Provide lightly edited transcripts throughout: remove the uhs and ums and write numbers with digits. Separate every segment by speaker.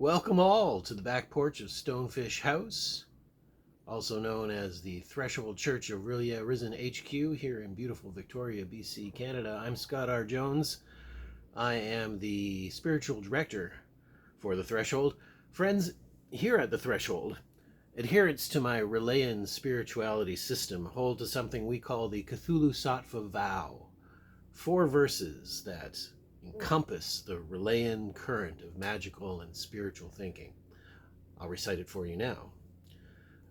Speaker 1: Welcome all to the back porch of Stonefish House, also known as the Threshold Church of Rilliah Risen HQ here in beautiful Victoria, BC, Canada. I'm Scott R. Jones. I am the spiritual director for the Threshold. Friends, here at the Threshold, adherents to my Rillian spirituality system hold to something we call the Cthulhu Sattva vow. 4 verses that encompass the Rillian current of magical and spiritual thinking. I'll recite it for you now.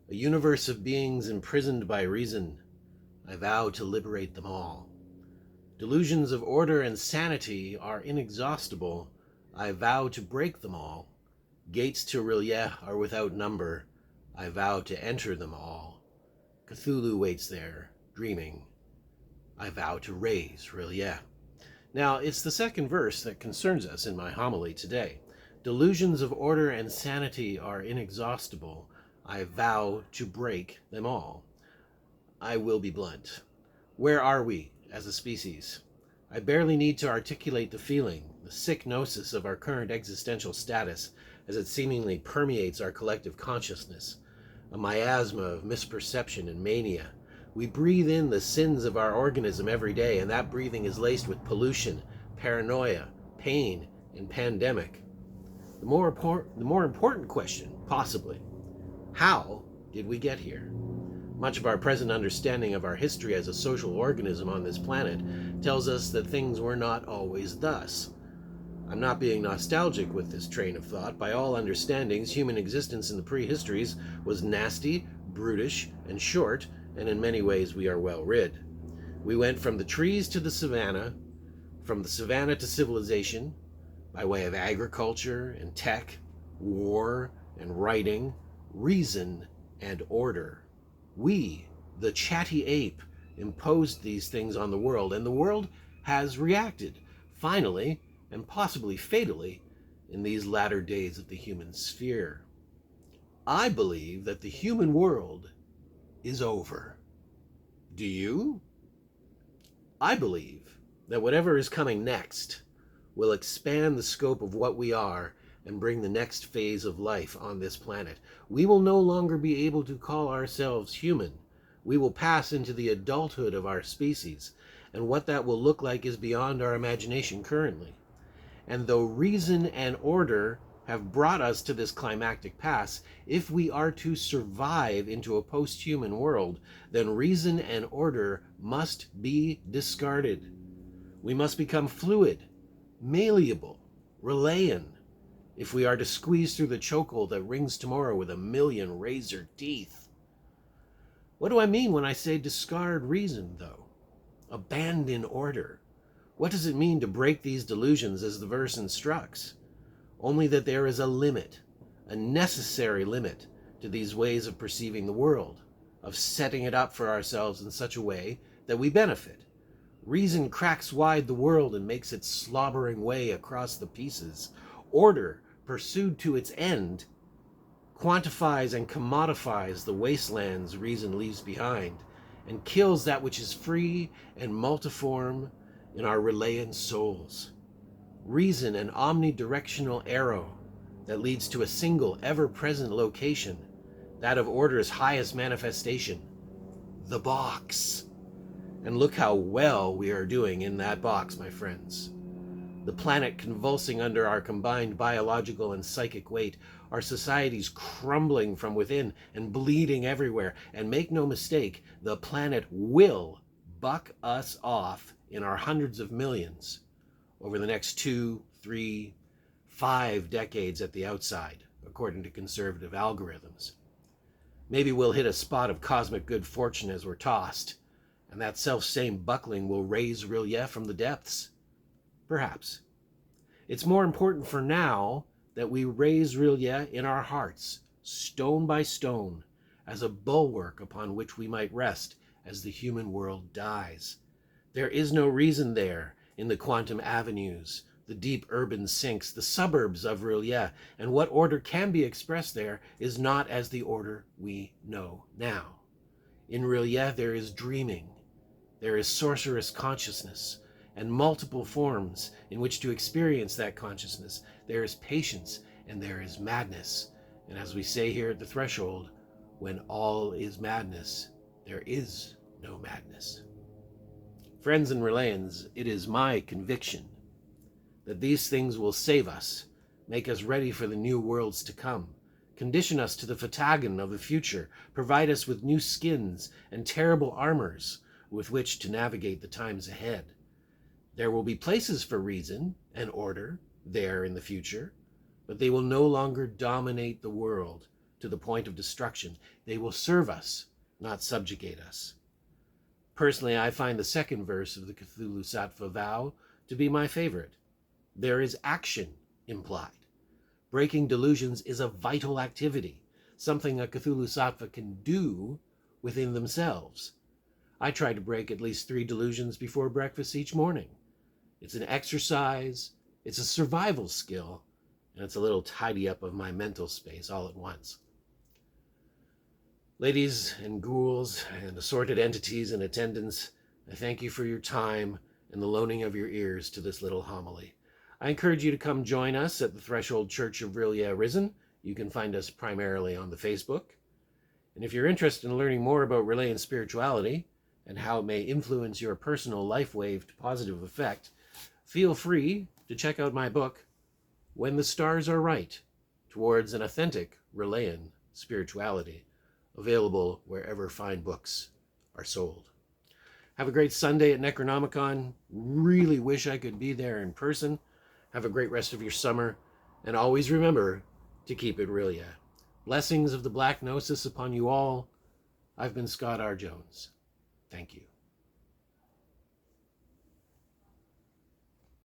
Speaker 1: A universe of beings imprisoned by reason, I vow to liberate them all. Delusions of order and sanity are inexhaustible, I vow to break them all. Gates to Rilliah are without number, I vow to enter them all. Cthulhu waits there, dreaming, I vow to raise Rilliah. Now, it's the second verse that concerns us in my homily today. Delusions of order and sanity are inexhaustible. I vow to break them all. I will be blunt. Where are we as a species? I barely need to articulate the feeling, the sick gnosis of our current existential status as it seemingly permeates our collective consciousness. A miasma of misperception and mania. We breathe in the sins of our organism every day, and that breathing is laced with pollution, paranoia, pain, and pandemic. The more important question, possibly, how did we get here? Much of our present understanding of our history as a social organism on this planet tells us that things were not always thus. I'm not being nostalgic with this train of thought. By all understandings, human existence in the prehistories was nasty, brutish, and short, and in many ways we are well rid. We went from the trees to the savannah, from the savannah to civilization, by way of agriculture and tech, war and writing, reason and order. We, the chatty ape, imposed these things on the world, and the world has reacted, finally, and possibly fatally, in these latter days of the human sphere. I believe that the human world is over. Do you? I believe that whatever is coming next will expand the scope of what we are and bring the next phase of life on this planet. We will no longer be able to call ourselves human. We will pass into the adulthood of our species, and what that will look like is beyond our imagination currently. And though reason and order have brought us to this climactic pass, if we are to survive into a post-human world, then reason and order must be discarded. We must become fluid, malleable, Rillian, if we are to squeeze through the chokehold that rings tomorrow with 1,000,000 razor teeth. What do I mean when I say discard reason, though? Abandon order. What does it mean to break these delusions as the verse instructs? Only that there is a limit, a necessary limit, to these ways of perceiving the world, of setting it up for ourselves in such a way that we benefit. Reason cracks wide the world and makes its slobbering way across the pieces. Order, pursued to its end, quantifies and commodifies the wastelands reason leaves behind, and kills that which is free and multiform in our Rillian souls. Reason, an omnidirectional arrow that leads to a single, ever-present location, that of order's highest manifestation, the box. And look how well we are doing in that box, my friends. The planet convulsing under our combined biological and psychic weight, our societies crumbling from within and bleeding everywhere. And make no mistake, the planet will buck us off in our hundreds of millions over the next 2, 3, 5 decades at the outside, according to conservative algorithms. Maybe we'll hit a spot of cosmic good fortune as we're tossed, and that self-same buckling will raise Rilliah from the depths. Perhaps. It's more important for now that we raise Rilliah in our hearts, stone by stone, as a bulwark upon which we might rest as the human world dies. There is no reason there in the quantum avenues, the deep urban sinks, the suburbs of Rilliah, and what order can be expressed there is not as the order we know now. In Rilliah there is dreaming, there is sorcerous consciousness, and multiple forms in which to experience that consciousness. There is patience and there is madness. And as we say here at the threshold, when all is madness, there is no madness. Friends and Relayans, it is my conviction that these things will save us, make us ready for the new worlds to come, condition us to the fatagan of the future, provide us with new skins and terrible armors with which to navigate the times ahead. There will be places for reason and order there in the future, but they will no longer dominate the world to the point of destruction. They will serve us, not subjugate us. Personally, I find the second verse of the Cthulhu Sattva vow to be my favorite. There is action implied. Breaking delusions is a vital activity, something a Cthulhu Sattva can do within themselves. I try to break at least 3 delusions before breakfast each morning. It's an exercise, it's a survival skill, and it's a little tidy up of my mental space all at once. Ladies and ghouls and assorted entities in attendance, I thank you for your time and the loaning of your ears to this little homily. I encourage you to come join us at the Threshold Church of Rilya Arisen. You can find us primarily on the Facebook. And if you're interested in learning more about Relayan spirituality and how it may influence your personal life wave to positive effect, feel free to check out my book, When the Stars Are Right, Towards an Authentic Relayan Spirituality, available wherever fine books are sold. Have a great Sunday at NecronomiCon. Really wish I could be there in person. Have a great rest of your summer, and always remember to keep it Rilya. Blessings of the Black Gnosis upon you all. I've been Scott R. Jones. Thank you.